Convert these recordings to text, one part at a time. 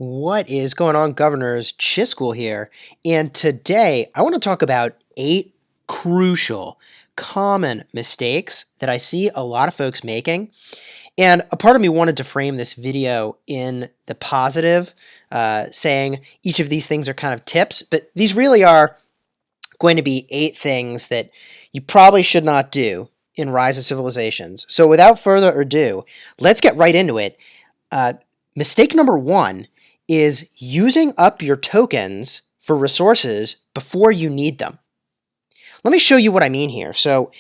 What is going on, governors? Chisgule here, and today I want to talk about 8 crucial, common mistakes that I see a lot of folks making. And a part of me wanted to frame this video in the positive, saying each of these things are kind of tips, but these really are going to be 8 things that you probably should not do in Rise of Civilizations. So without further ado, let's get right into it. Mistake number 1 is using up your tokens for resources before you need them. Let me show you what I mean here. So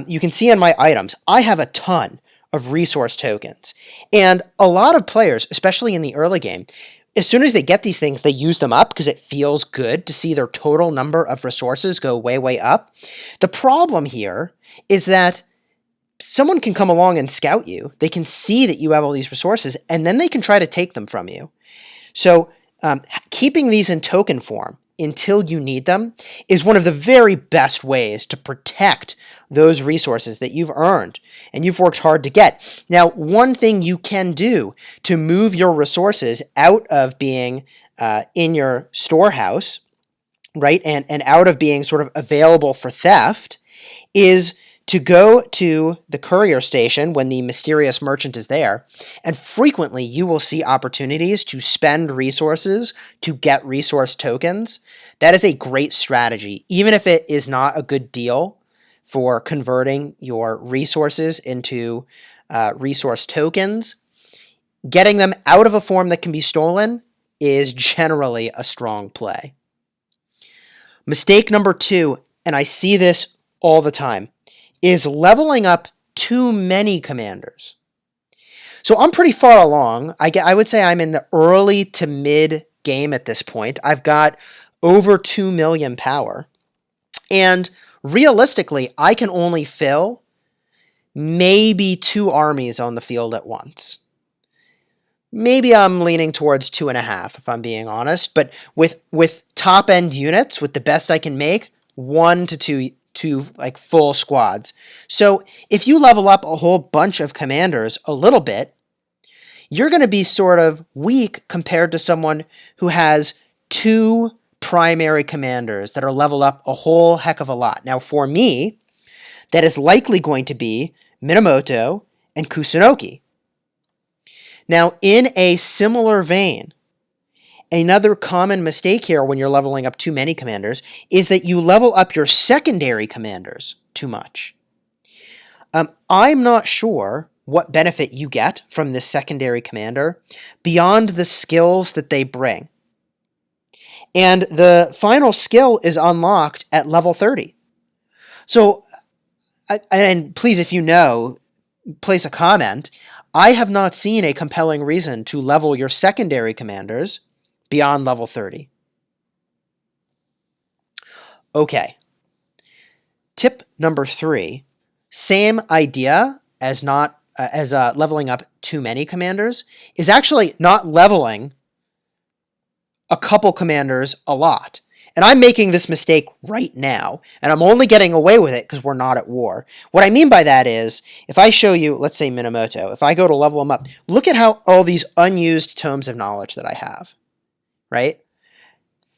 you can see in my items, I have a ton of resource tokens. And a lot of players, especially in the early game, as soon as they get these things, they use them up because it feels good to see their total number of resources go way, way up. The problem here is that someone can come along and scout you. They can see that you have all these resources, and then they can try to take them from you. So keeping these in token form until you need them is one of the very best ways to protect those resources that you've earned and you've worked hard to get. Now, one thing you can do to move your resources out of being in your storehouse, right, and out of being sort of available for theft is to go to the courier station when the mysterious merchant is there, and frequently you will see opportunities to spend resources to get resource tokens. That is a great strategy, even if it is not a good deal for converting your resources into resource tokens. Getting them out of a form that can be stolen is generally a strong play. Mistake number 2, and I see this all the time, is leveling up too many commanders. So I'm pretty far along. I would say I'm in the early to mid game at this point. I've got over 2 million power. And realistically, I can only fill maybe 2 armies on the field at once. Maybe I'm leaning towards 2.5 if I'm being honest. But with top-end units, with the best I can make, 1 to 2 like full squads. So if you level up a whole bunch of commanders a little bit, you're going to be sort of weak compared to someone who has 2 primary commanders that are leveled up a whole heck of a lot. Now for me, that is likely going to be Minamoto and Kusunoki. Now in a similar vein, another common mistake here when you're leveling up too many commanders is that you level up your secondary commanders too much. I'm not sure what benefit you get from this secondary commander beyond the skills that they bring. And the final skill is unlocked at level 30. So, and please, if you know, place a comment. I have not seen a compelling reason to level your secondary commanders beyond level 30. Okay. Tip number 3, same idea as leveling up too many commanders, is actually not leveling a couple commanders a lot. And I'm making this mistake right now, and I'm only getting away with it because we're not at war. What I mean by that is, if I show you, let's say Minamoto, if I go to level him up, look at how all these unused tomes of knowledge that I have. Right?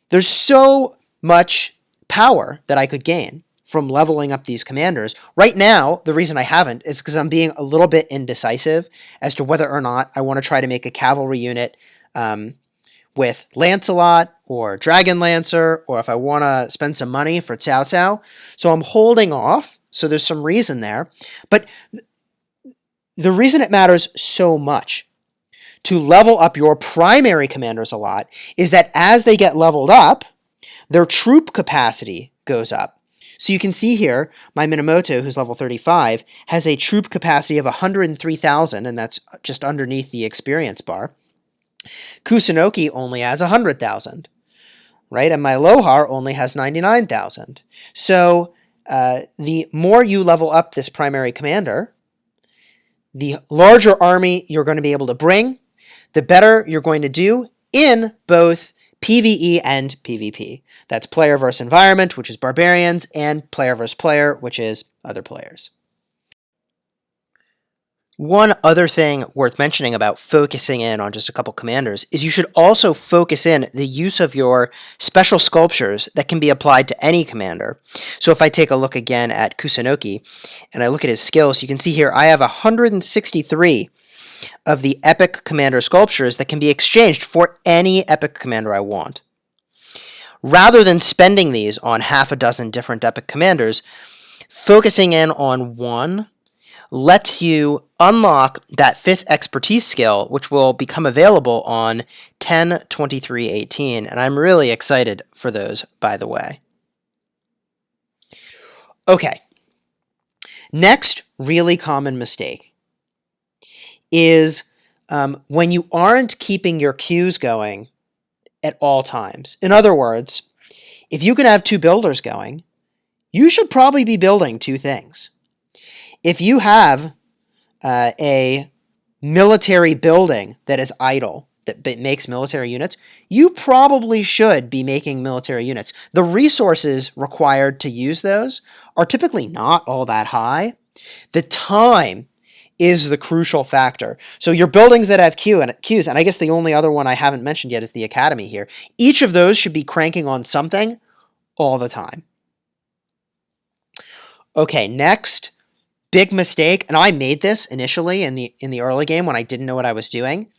There's so much power that I could gain from leveling up these commanders. Right now, the reason I haven't is because I'm being a little bit indecisive as to whether or not I want to try to make a cavalry unit with Lancelot or Dragon Lancer, or if I want to spend some money for Cao Cao. So I'm holding off. So there's some reason there. But the reason it matters so much to level up your primary commanders a lot is that as they get leveled up, their troop capacity goes up. So you can see here, my Minamoto, who's level 35, has a troop capacity of 103,000, and that's just underneath the experience bar. Kusunoki only has 100,000, right? And my Lohar only has 99,000. So the more you level up this primary commander, the larger army you're going to be able to bring, the better you're going to do in both PvE and PvP. That's player versus environment, which is barbarians, and player versus player, which is other players. One other thing worth mentioning about focusing in on just a couple commanders is you should also focus in the use of your special sculptures that can be applied to any commander. So if I take a look again at Kusunoki and I look at his skills, you can see here I have 163 of the epic commander sculptures that can be exchanged for any epic commander I want. Rather than spending these on half a dozen different epic commanders, focusing in on one lets you unlock that 5th expertise skill, which will become available on 10-23-18, and I'm really excited for those, by the way. Okay, next really common mistake is when you aren't keeping your queues going at all times. In other words, if you can have 2 builders going, you should probably be building 2 things. If you have a military building that is idle, that makes military units, you probably should be making military units. The resources required to use those are typically not all that high. The time is the crucial factor. So your buildings that have queues, and I guess the only other one I haven't mentioned yet is the academy here. Each of those should be cranking on something all the time. Okay, next, big mistake, and I made this initially in the early game when I didn't know what I was doing,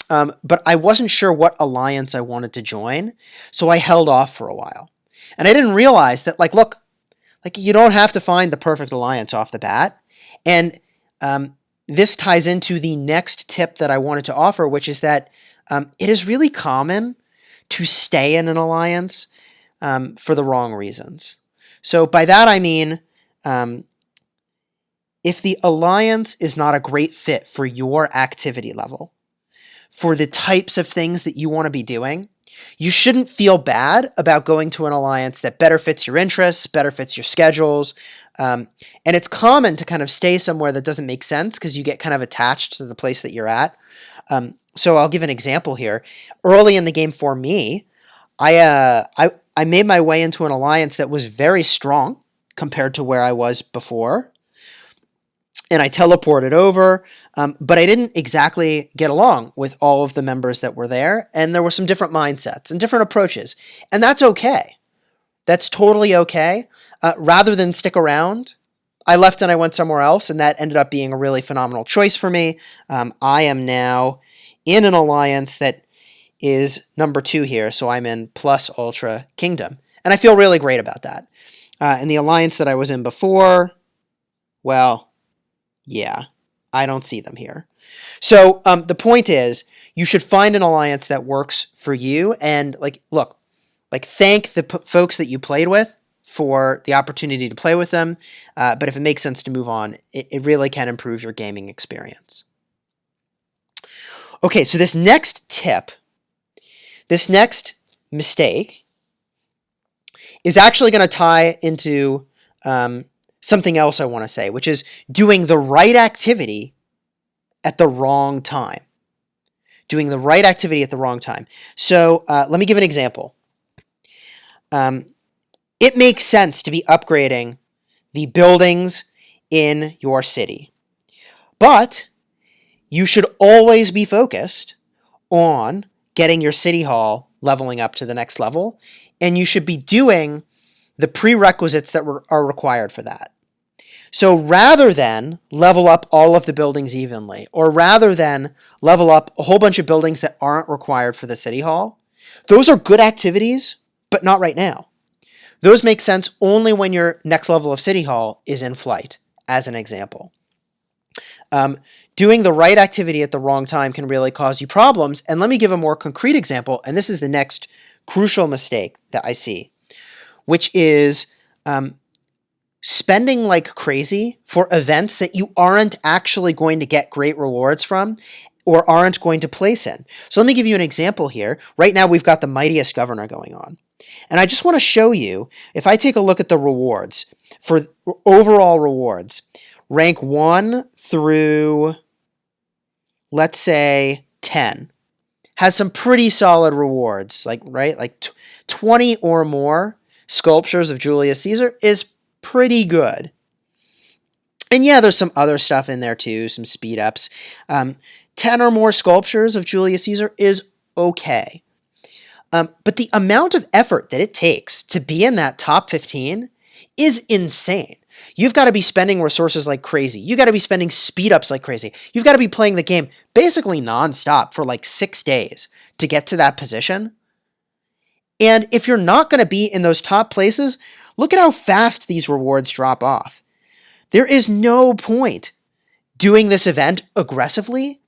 but I wasn't sure what alliance I wanted to join, so I held off for a while. And I didn't realize that, look, you don't have to find the perfect alliance off the bat, and this ties into the next tip that I wanted to offer, which is that it is really common to stay in an alliance for the wrong reasons. So by that I mean, if the alliance is not a great fit for your activity level, for the types of things that you want to be doing, you shouldn't feel bad about going to an alliance that better fits your interests, better fits your schedules. And it's common to kind of stay somewhere that doesn't make sense because you get kind of attached to the place that you're at. So I'll give an example here. Early in the game for me, I made my way into an alliance that was very strong compared to where I was before. And I teleported over, but I didn't exactly get along with all of the members that were there, and there were some different mindsets and different approaches, and that's okay. That's totally okay. Rather than stick around, I left and I went somewhere else, and that ended up being a really phenomenal choice for me. I am now in an alliance that is number 2 here, so I'm in Plus Ultra Kingdom, and I feel really great about that. And the alliance that I was in before, well, yeah, I don't see them here. So the point is, you should find an alliance that works for you, and thank the folks that you played with for the opportunity to play with them. But if it makes sense to move on, it really can improve your gaming experience. Okay, so this next tip, this next mistake, is actually going to tie into something else I want to say, which is doing the right activity at the wrong time. Doing the right activity at the wrong time. So let me give an example. It makes sense to be upgrading the buildings in your city, but you should always be focused on getting your city hall leveling up to the next level, and you should be doing the prerequisites that are required for that. So rather than level up all of the buildings evenly, or rather than level up a whole bunch of buildings that aren't required for the city hall, those are good activities, but not right now. Those make sense only when your next level of city hall is in flight, as an example. Doing the right activity at the wrong time can really cause you problems, and let me give a more concrete example, and this is the next crucial mistake that I see, which is spending like crazy for events that you aren't actually going to get great rewards from or aren't going to place in. So let me give you an example here. Right now we've got the Mightiest Governor going on. And I just want to show you, if I take a look at the rewards, for overall rewards, rank 1 through, let's say, 10, has some pretty solid rewards, like 20 or more sculptures of Julius Caesar is pretty good. And yeah, there's some other stuff in there too, some speed ups. 10 or more sculptures of Julius Caesar is okay. But the amount of effort that it takes to be in that top 15 is insane. You've got to be spending resources like crazy. You've got to be spending speed ups like crazy. You've got to be playing the game basically nonstop for like 6 days to get to that position. And if you're not going to be in those top places, look at how fast these rewards drop off. There is no point doing this event aggressively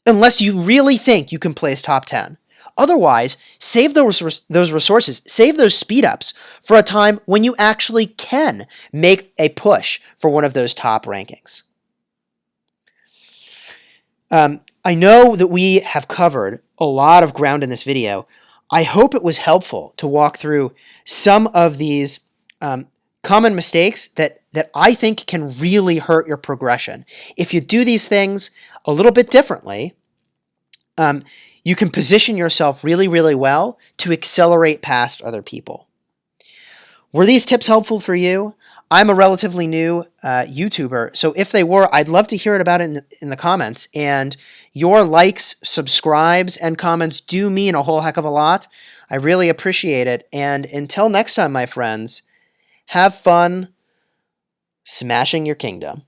unless you really think you can place top 10. Otherwise, save those resources, save those speed ups for a time when you actually can make a push for one of those top rankings. I know that we have covered a lot of ground in this video. I hope it was helpful to walk through some of these common mistakes that I think can really hurt your progression. If you do these things a little bit differently, you can position yourself really, really well to accelerate past other people. Were these tips helpful for you? I'm a relatively new YouTuber, so if they were, I'd love to hear about it in the comments. And your likes, subscribes, and comments do mean a whole heck of a lot. I really appreciate it. And until next time, my friends, have fun smashing your kingdom.